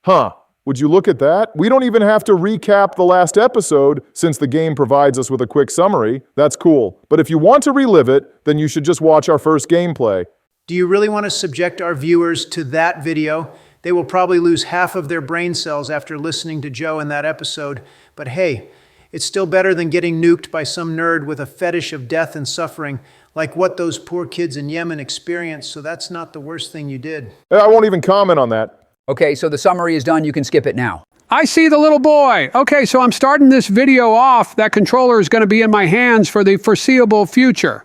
Huh. Would you look at that? We don't even have to recap the last episode since the game provides us with a quick summary. That's cool. But if you want to relive it, then you should just watch our first gameplay. Do you really want to subject our viewers to that video? They will probably lose half of their brain cells after listening to Joe in that episode. But hey, it's still better than getting nuked by some nerd with a fetish of death and suffering, like what those poor kids in Yemen experienced, so that's not the worst thing you did. I won't even comment on that. Okay, so the summary is done. You can skip it now. I see the little boy. Okay, so I'm starting this video off. That controller is going to be in my hands for the foreseeable future.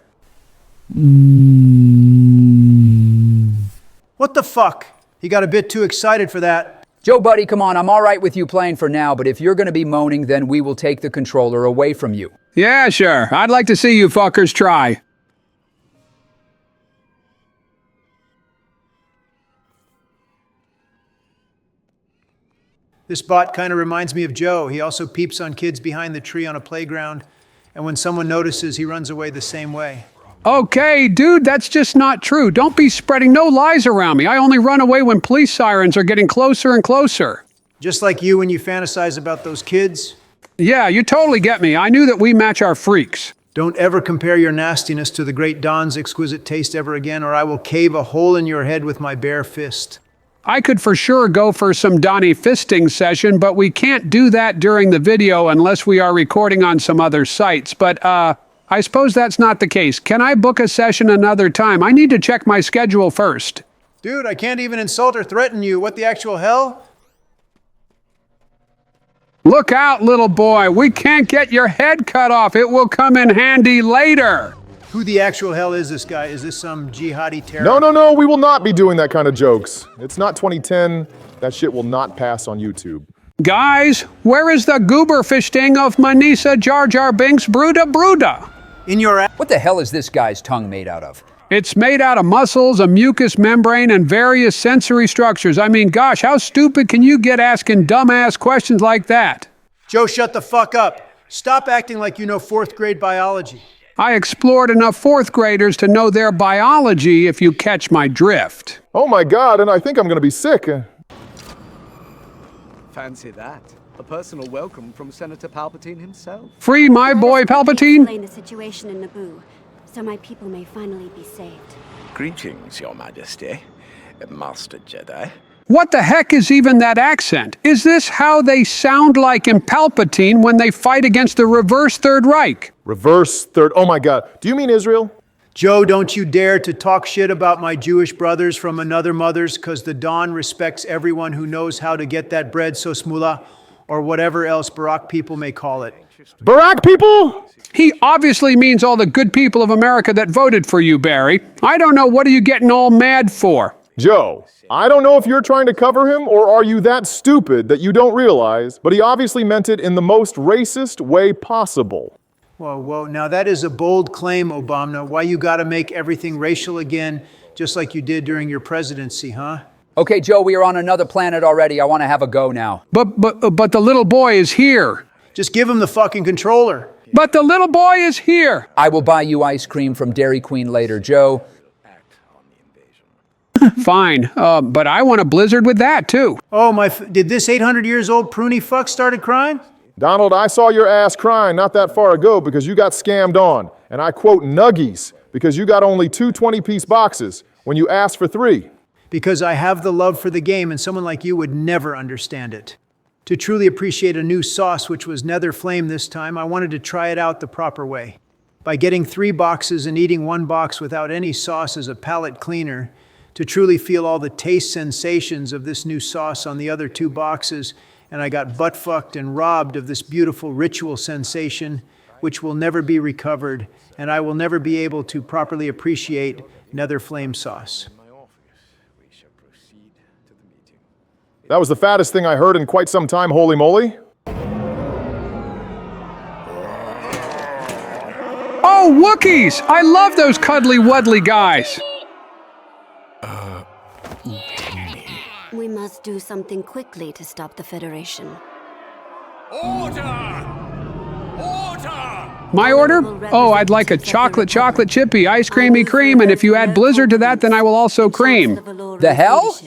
What the fuck? He got a bit too excited for that. Joe, buddy, come on. I'm all right with you playing for now, but if you're going to be moaning, then we will take the controller away from you. Yeah, sure. I'd like to see you fuckers try. This bot kind of reminds me of Joe. He also peeps on kids behind the tree on a playground, and when someone notices, he runs away the same way. Okay, dude, that's just not true. Don't be spreading no lies around me. I only run away when police sirens are getting closer and closer. Just like you when you fantasize about those kids. Yeah, you totally get me. I knew that we match our freaks. Don't ever compare your nastiness to the great Don's exquisite taste ever again, or I will cave a hole in your head with my bare fist. I could for sure go for some Donnie fisting session, but we can't do that during the video unless we are recording on some other sites. But, I suppose that's not the case. Can I book a session another time? I need to check my schedule first. Dude, I can't even insult or threaten you. What the actual hell? Look out, little boy. We can't get your head cut off. It will come in handy later. Who the actual hell is this guy? Is this some jihadi terror? No, we will not be doing that kind of jokes. It's not 2010. That shit will not pass on YouTube. Guys, where is the goober fisting of Manisa Jar Jar Binks Bruda? In your What the hell is this guy's tongue made out of? It's made out of muscles, a mucous membrane, and various sensory structures. I mean, gosh, how stupid can you get asking dumbass questions like that? Joe, shut the fuck up. Stop acting like you know 4th grade biology. I explored enough 4th graders to know their biology, if you catch my drift. Oh my God, and I think I'm gonna be sick. Fancy that. A personal welcome from Senator Palpatine himself. Free my boy Palpatine? Explain the situation in Naboo, so my people may finally be saved. Greetings, Your Majesty, Master Jedi. What the heck is even that accent? Is this how they sound like in Palpatine when they fight against the reverse Third Reich? Reverse third, oh my God. Do you mean Israel? Joe, don't you dare to talk shit about my Jewish brothers from another mother's, because the Don respects everyone who knows how to get that bread sosmula, or whatever else Barack people may call it. Barack people? He obviously means all the good people of America that voted for you, Barry. I don't know, what are you getting all mad for? Joe, I don't know if you're trying to cover him or are you that stupid that you don't realize, but he obviously meant it in the most racist way possible. Whoa, now that is a bold claim, Obama. Why you gotta make everything racial again, just like you did during your presidency, huh? Okay, Joe, we are on another planet already. I want to have a go now. But the little boy is here. Just give him the fucking controller. But the little boy is here. I will buy you ice cream from Dairy Queen later, Joe. Fine, but I want a blizzard with that, too. Oh, did this 800 years old pruny fuck started crying? Donald, I saw your ass crying not that far ago because you got scammed on. And I quote nuggies because you got only 2 20-piece boxes when you asked for 3. Because I have the love for the game and someone like you would never understand it. To truly appreciate a new sauce, which was Nether Flame this time, I wanted to try it out the proper way. By getting 3 boxes and eating 1 box without any sauce as a palate cleaner, to truly feel all the taste sensations of this new sauce on the other 2 boxes, and I got butt-fucked and robbed of this beautiful ritual sensation, which will never be recovered, and I will never be able to properly appreciate Nether Flame sauce. That was the fattest thing I heard in quite some time, holy moly. Oh, Wookiees! I love those cuddly-wuddly guys. We must do something quickly to stop the Federation. Order! Order! My order? Oh, I'd like a chocolate chippy, ice creamy cream, and if you add blizzard to that, then I will also cream. The hell?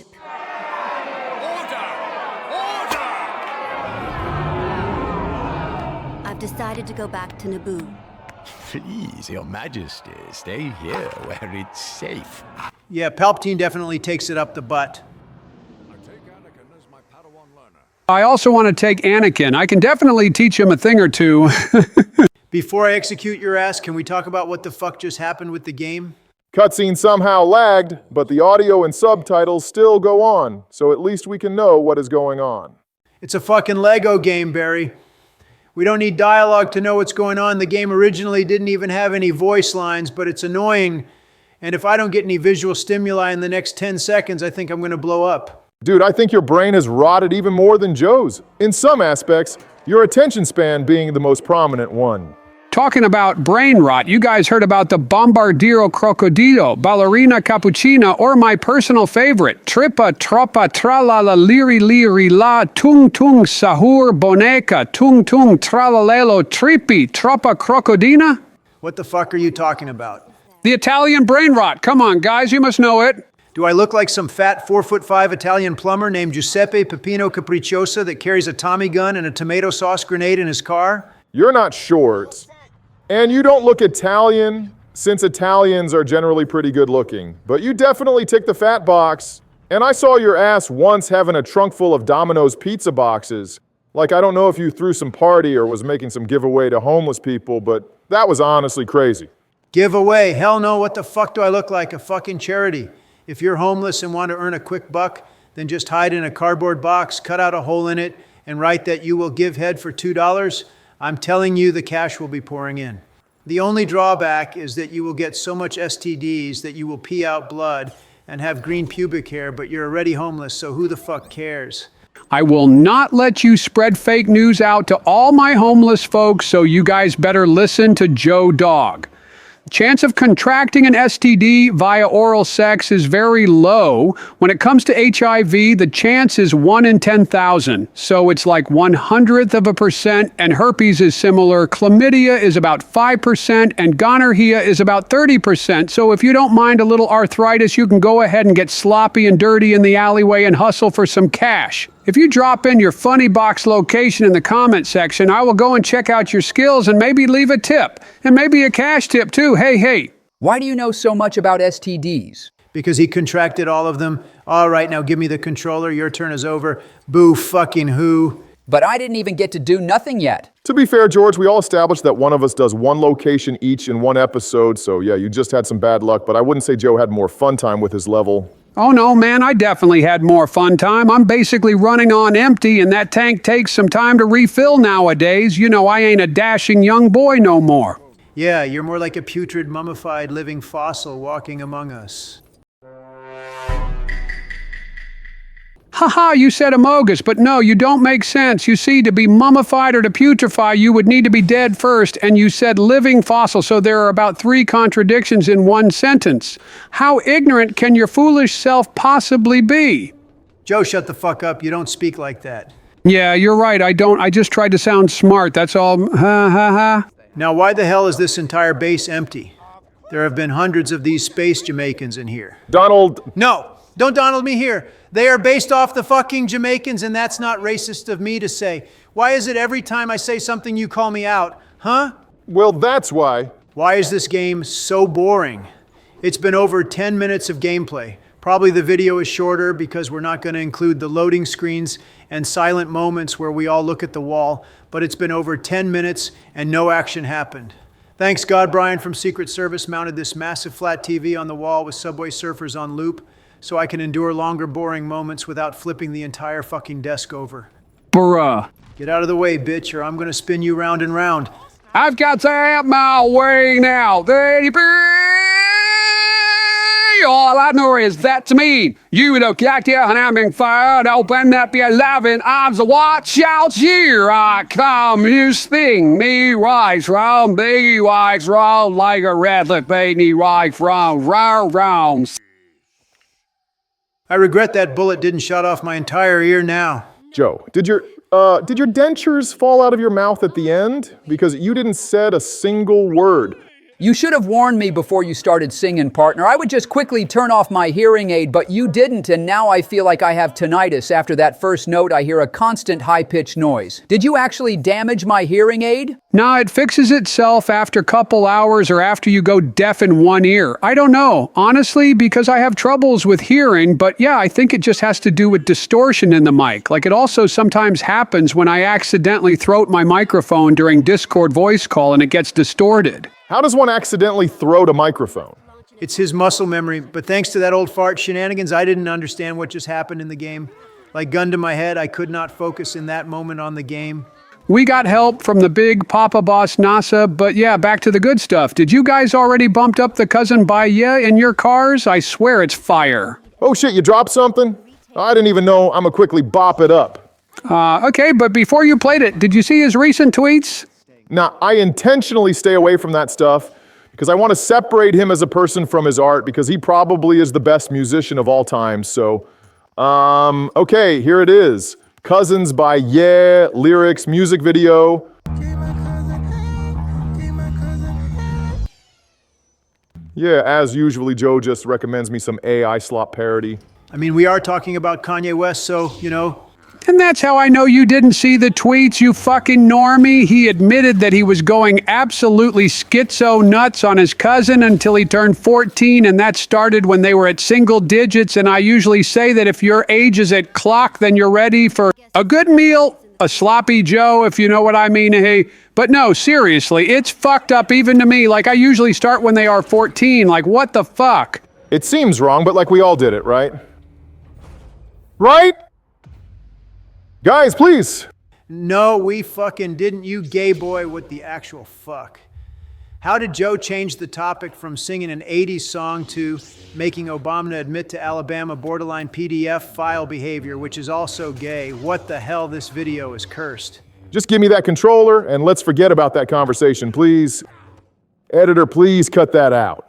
decided to go back to Naboo. Please, Your Majesty, stay here where it's safe. Yeah, Palpatine definitely takes it up the butt. I also want to take Anakin. I can definitely teach him a thing or two. Before I execute your ass, can we talk about what the fuck just happened with the game? Cutscene somehow lagged, but the audio and subtitles still go on, so at least we can know what is going on. It's a fucking Lego game, Barry. We don't need dialogue to know what's going on. The game originally didn't even have any voice lines, but it's annoying. And if I don't get any visual stimuli in the next 10 seconds, I think I'm gonna blow up. Dude, I think your brain has rotted even more than Joe's. In some aspects, your attention span being the most prominent one. Talking about brain rot, you guys heard about the Bombardiro Crocodilo, Ballerina Cappuccina, or my personal favorite, Trippa Troppa Tralala Liri Liri La Tung Tung Sahur Boneca Tung Tung Tralalelo Trippi Troppa Crocodina? What the fuck are you talking about? The Italian brain rot. Come on, guys, you must know it. Do I look like some fat 4'5" Italian plumber named Giuseppe Peppino Capricciosa that carries a Tommy gun and a tomato sauce grenade in his car? You're not short. And you don't look Italian, since Italians are generally pretty good looking. But you definitely tick the fat box. And I saw your ass once having a trunk full of Domino's pizza boxes. Like, I don't know if you threw some party or was making some giveaway to homeless people, but that was honestly crazy. Giveaway? Hell no, what the fuck do I look like? A fucking charity. If you're homeless and want to earn a quick buck, then just hide in a cardboard box, cut out a hole in it, and write that you will give head for $2. I'm telling you the cash will be pouring in. The only drawback is that you will get so much STDs that you will pee out blood and have green pubic hair, but you're already homeless, so who the fuck cares? I will not let you spread fake news out to all my homeless folks, so you guys better listen to Joe Dog. Chance of contracting an STD via oral sex is very low. When it comes to HIV, the chance is 1 in 10,000. So it's like 0.01%, and herpes is similar. Chlamydia is about 5%, and gonorrhea is about 30%. So if you don't mind a little arthritis, you can go ahead and get sloppy and dirty in the alleyway and hustle for some cash. If you drop in your funny box location in the comment section, I will go and check out your skills and maybe leave a tip. And maybe a cash tip too. Hey. Why do you know so much about STDs? Because he contracted all of them. All right, now give me the controller. Your turn is over. Boo fucking who. But I didn't even get to do nothing yet. To be fair, George, we all established that one of us does one location each in one episode, so yeah, you just had some bad luck, but I wouldn't say Joe had more fun time with his level. Oh no, man, I definitely had more fun time. I'm basically running on empty, and that tank takes some time to refill nowadays. You know, I ain't a dashing young boy no more. Yeah, you're more like a putrid, mummified, living fossil walking among us. Haha, you said amogus, but no, you don't make sense. You see, to be mummified or to putrefy, you would need to be dead first, and you said living fossil, so there are about 3 contradictions in one sentence. How ignorant can your foolish self possibly be? Joe, shut the fuck up. You don't speak like that. Yeah, you're right, I don't. I just tried to sound smart, that's all. Ha ha ha. Now, why the hell is this entire base empty? There have been hundreds of these space Jamaicans in here. Donald... No, don't Donald me here. They are based off the fucking Jamaicans, and that's not racist of me to say. Why is it every time I say something you call me out? Huh? Well, that's why. Why is this game so boring? It's been over 10 minutes of gameplay. Probably the video is shorter because we're not going to include the loading screens and silent moments where we all look at the wall, but it's been over 10 minutes and no action happened. Thanks God Brian from Secret Service mounted this massive flat TV on the wall with Subway Surfers on loop, so I can endure longer boring moments without flipping the entire fucking desk over. Bruh. Get out of the way, bitch, or I'm gonna spin you round and round. I've got to have my way now. All I know is that's me. You look like you and I'm being fired. Open up your loving arms. Watch out, here I come. You sting me right from me right round like a rattler baby right from round. I regret that bullet didn't shut off my entire ear now. Joe, did your dentures fall out of your mouth at the end? Because you didn't said a single word. You should have warned me before you started singing, partner. I would just quickly turn off my hearing aid, but you didn't, and now I feel like I have tinnitus. After that first note, I hear a constant high-pitched noise. Did you actually damage my hearing aid? Nah, it fixes itself after a couple hours or after you go deaf in one ear. I don't know, honestly, because I have troubles with hearing, but yeah, I think it just has to do with distortion in the mic. Like it also sometimes happens when I accidentally throat my microphone during Discord voice call and it gets distorted. How does one accidentally throat a microphone? It's his muscle memory, but thanks to that old fart shenanigans, I didn't understand what just happened in the game. Like gun to my head, I could not focus in that moment on the game. We got help from the big Papa Boss NASA, but yeah, back to the good stuff. Did you guys already bumped up the cousin by ya in your cars? I swear it's fire. Oh shit, you dropped something? I didn't even know. I'ma quickly bop it up. Okay, but before you played it, did you see his recent tweets? Now, I intentionally stay away from that stuff because I want to separate him as a person from his art because he probably is the best musician of all time. So, okay, here it is. Cousins by Yeah, lyrics, music video. Yeah, as usually, Joe just recommends me some AI slop parody. I mean, we are talking about Kanye West, so, you know. And that's how I know you didn't see the tweets, you fucking normie. He admitted that he was going absolutely schizo nuts on his cousin until he turned 14, and that started when they were at single digits. And I usually say that if your age is at clock, then you're ready for a good meal, a sloppy Joe, if you know what I mean. Hey, but no, seriously, it's fucked up even to me. Like I usually start when they are 14. Like what the fuck? It seems wrong, but like we all did it, right? Right? Guys, please. No, we fucking didn't, you gay boy, what the actual fuck. How did Joe change the topic from singing an 80s song to making Obama admit to Alabama borderline PDF file behavior, which is also gay? What the hell, this video is cursed. Just give me that controller and let's forget about that conversation, please. Editor, please cut that out.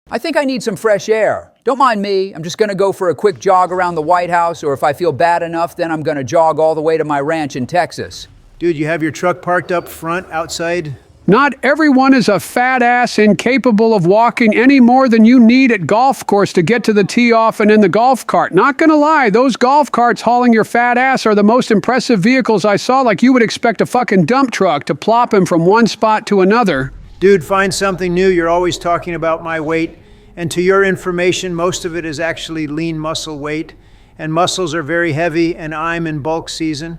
I think I need some fresh air. Don't mind me. I'm just going to go for a quick jog around the White House, or if I feel bad enough, then I'm going to jog all the way to my ranch in Texas. Dude, you have your truck parked up front outside? Not everyone is a fat ass incapable of walking any more than you need at golf course to get to the tee off and in the golf cart. Not gonna lie, those golf carts hauling your fat ass are the most impressive vehicles I saw. Like you would expect a fucking dump truck to plop him from one spot to another. Dude, find something new. You're always talking about my weight. And to your information, most of it is actually lean muscle weight. And muscles are very heavy, and I'm in bulk season.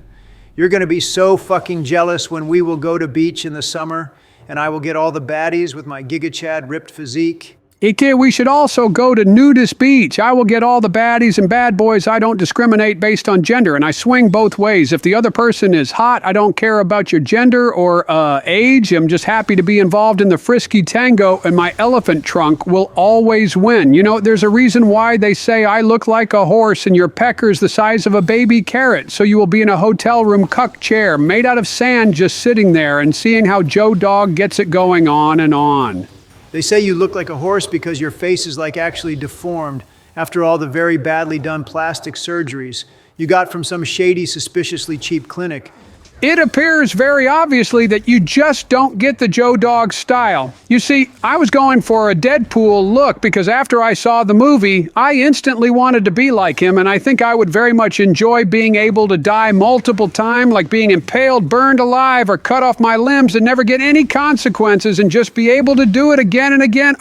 You're gonna be so fucking jealous when we will go to beach in the summer, and I will get all the baddies with my Giga Chad ripped physique. Ike, we should also go to Nudist Beach. I will get all the baddies and bad boys. I don't discriminate based on gender, and I swing both ways. If the other person is hot, I don't care about your gender or age. I'm just happy to be involved in the frisky tango, and my elephant trunk will always win. You know, there's a reason why they say I look like a horse and your pecker's the size of a baby carrot. So you will be in a hotel room cuck chair made out of sand just sitting there and seeing how Joe Dog gets it going on and on. They say you look like a horse because your face is like actually deformed after all the very badly done plastic surgeries you got from some shady, suspiciously cheap clinic. It appears very obviously that you just don't get the Joe Dog style. You see, I was going for a Deadpool look because after I saw the movie, I instantly wanted to be like him, and I think I would very much enjoy being able to die multiple times, like being impaled, burned alive, or cut off my limbs and never get any consequences and just be able to do it again and again.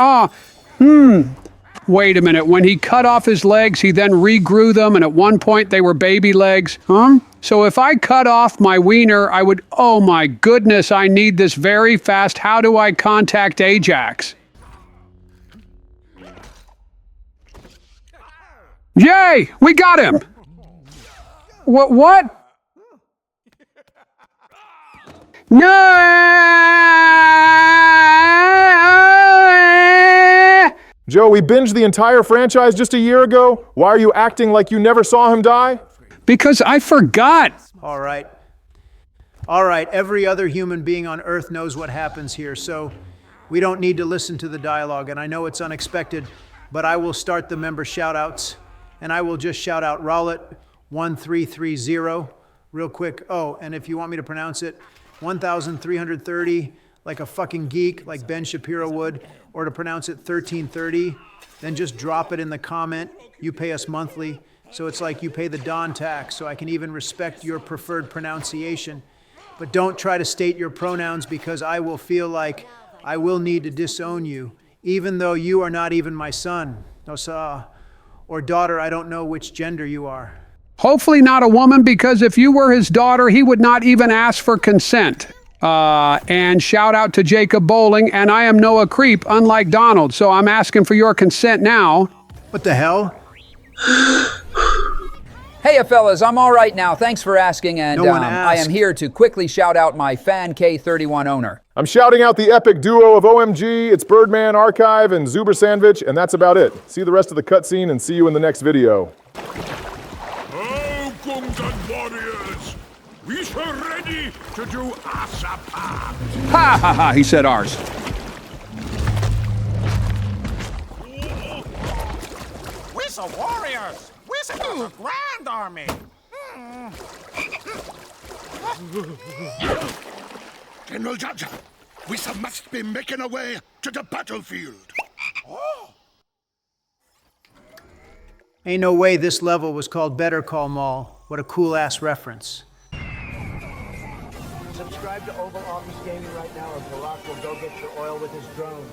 Wait a minute, when he cut off his legs, he then regrew them, and at one point they were baby legs, So if I cut off my wiener, I would, oh my goodness, I need this very fast. How do I contact Ajax? Yay, we got him. What? No! Joe, we binged the entire franchise just a year ago. Why are you acting like you never saw him die? Because I forgot. All right. All right, every other human being on Earth knows what happens here, so we don't need to listen to the dialogue, and I know it's unexpected, but I will start the member shoutouts, and I will just shout out Rowlet 1330 real quick. Oh, and if you want me to pronounce it, 1,330, like a fucking geek, like Ben Shapiro would, or to pronounce it 1330, then just drop it in the comment. You pay us monthly, so it's like you pay the Don tax, so I can even respect your preferred pronunciation. But don't try to state your pronouns because I will feel like I will need to disown you, even though you are not even my son, or daughter, I don't know which gender you are. Hopefully not a woman, because if you were his daughter, he would not even ask for consent. And shout out to Jacob Bowling, and I am Noah Creep, unlike Donald, so I'm asking for your consent now. What the hell? Hey, fellas, I'm all right now. Thanks for asking, and No one I am asked. here to quickly shout out my fan K31 owner. I'm shouting out the epic duo of OMG, it's Birdman Archive and Zuber Sandwich, and that's about it. See the rest of the cutscene and see you in the next video. Oh, Gungan warriors! We are ready to do Asa part. Ha ha ha, he said ours. We're the warriors! We're the grand army! General Jaja, we must be making our way to the battlefield. Ain't no way this level was called Better Call Maul. What a cool-ass reference. Subscribe to Oval Office Gaming right now, or Barack will go get your oil with his drones.